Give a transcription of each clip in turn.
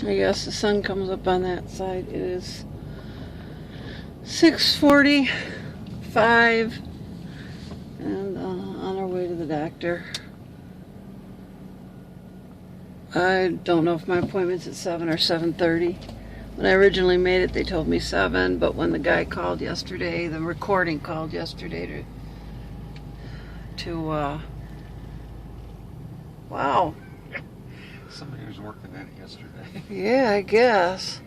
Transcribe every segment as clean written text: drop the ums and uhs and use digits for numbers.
I guess the sun comes up on that side. It is 6:45 and on our way to the doctor. I don't know if my appointment's at 7 or 7:30. When I originally made it, they told me 7, but when the guy called yesterday, the recording called yesterday wow. Somebody was working at it yesterday. Yeah, I guess.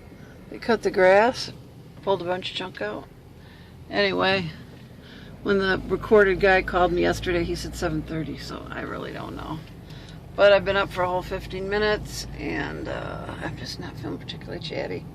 They cut the grass, pulled a bunch of junk out. Anyway, when the recorded guy called me yesterday, he said 7:30, so I really don't know. But I've been up for a whole 15 minutes, and I'm just not feeling particularly chatty.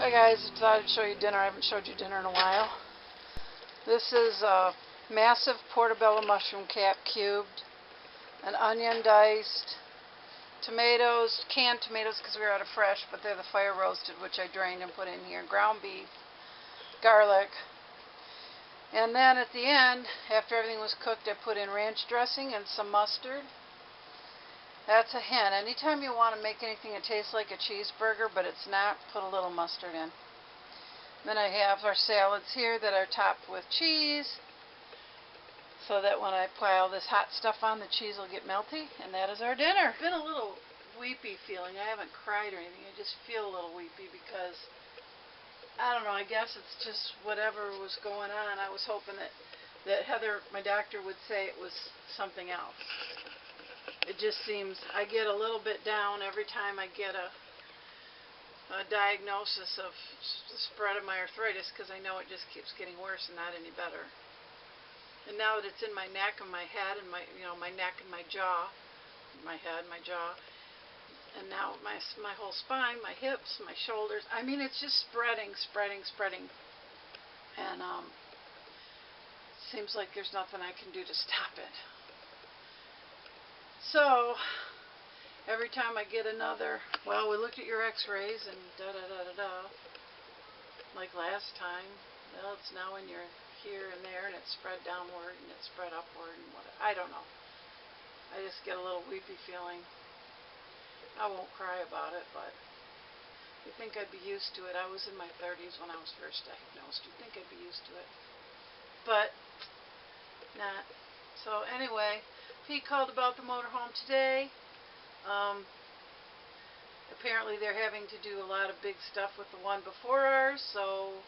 Hi guys, I thought I'd show you dinner. I haven't showed you dinner in a while. This is a massive portobello mushroom cap cubed, an onion diced, tomatoes, canned tomatoes because we were out of fresh, but they're the fire roasted, which I drained and put in here, ground beef, garlic, and then at the end, after everything was cooked, I put in ranch dressing and some mustard. That's a hint. Anytime you want to make anything that tastes like a cheeseburger, but it's not, put a little mustard in. Then I have our salads here that are topped with cheese, so that when I pile this hot stuff on, the cheese will get melty, and that is our dinner. Been a little weepy feeling. I haven't cried or anything. I just feel a little weepy because, I don't know, I guess it's just whatever was going on. I was hoping that Heather, my doctor, would say it was something else. It just seems, I get a little bit down every time I get a diagnosis of the spread of my arthritis, because I know it just keeps getting worse and not any better. And now that it's in my neck and my head and my neck and my jaw, my head, my jaw, and now my whole spine, my hips, my shoulders, I mean, it's just spreading. And seems like there's nothing I can do to stop it. So, every time I get another, well, we looked at your x-rays and da-da-da-da-da, like last time, well, it's now in your here and there, and it's spread downward, and it's spread upward, and what, I don't know. I just get a little weepy feeling. I won't cry about it, but you think I'd be used to it. I was in my 30s when I was first diagnosed. You'd think I'd be used used to it. But, not. So anyway, Pete called about the motorhome today. Apparently they're having to do a lot of big stuff with the one before ours, so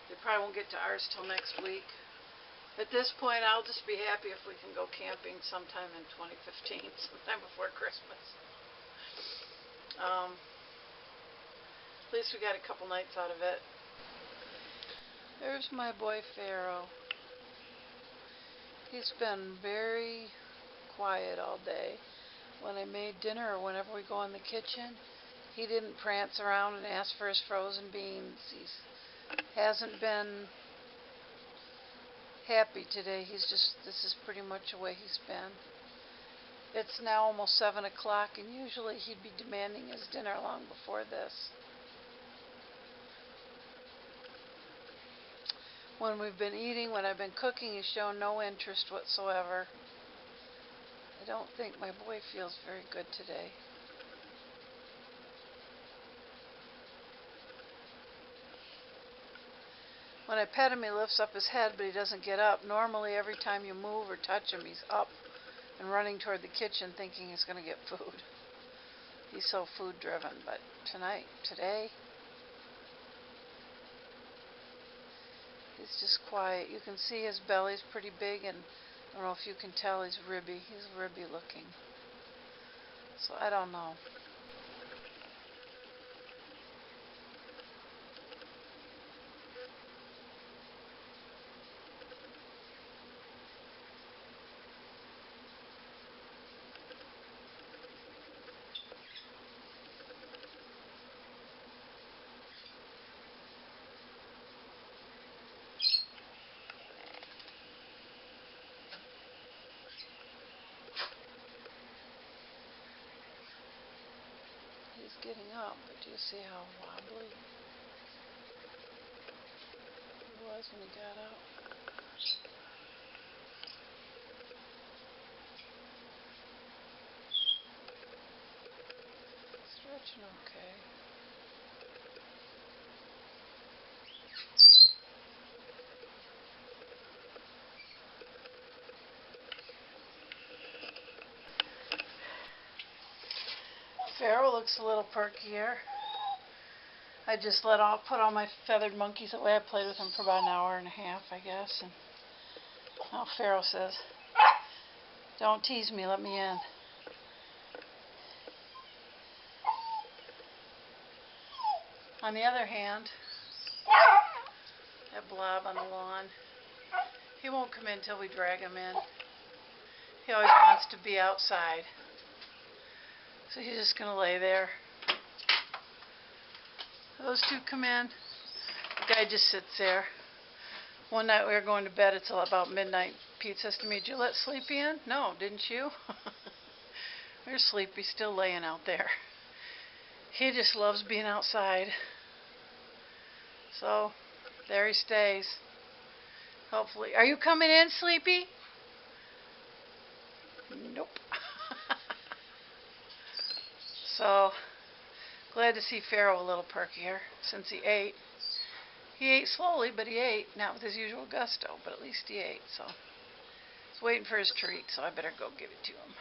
they probably won't get to ours till next week. At this point, I'll just be happy if we can go camping sometime in 2015, sometime before Christmas. At least we got a couple nights out of it. There's my boy Pharaoh. He's been very quiet all day. When I made dinner or whenever we go in the kitchen, he didn't prance around and ask for his frozen beans. He hasn't been happy today. This is pretty much the way he's been. It's now almost 7 o'clock, and usually he'd be demanding his dinner long before this. When we've been eating, when I've been cooking, he's shown no interest whatsoever. I don't think my boy feels very good today. When I pet him, he lifts up his head, but he doesn't get up. Normally, every time you move or touch him, he's up and running toward the kitchen thinking he's going to get food. He's so food driven, but today, he's just quiet. You can see his belly's pretty big, and I don't know if you can tell, he's ribby. He's ribby looking. So I don't know. He's getting up, but do you see how wobbly he was when he got up? Stretching okay. Pharaoh looks a little perkier. I just put all my feathered monkeys away. I played with them for about an hour and a half, I guess. And now Pharaoh says, "Don't tease me, let me in." On the other hand, that blob on the lawn, he won't come in till we drag him in. He always wants to be outside. So he's just going to lay there. Those two come in. The guy just sits there. One night we were going to bed until about midnight. Pete says to me, "Did you let Sleepy in?" "No, didn't you?" There's Sleepy still laying out there. He just loves being outside. So there he stays. Hopefully. Are you coming in, Sleepy? Nope. So, glad to see Pharaoh a little perkier since he ate. He ate slowly, but he ate. Not with his usual gusto, but at least he ate. So, he's waiting for his treat, so I better go give it to him.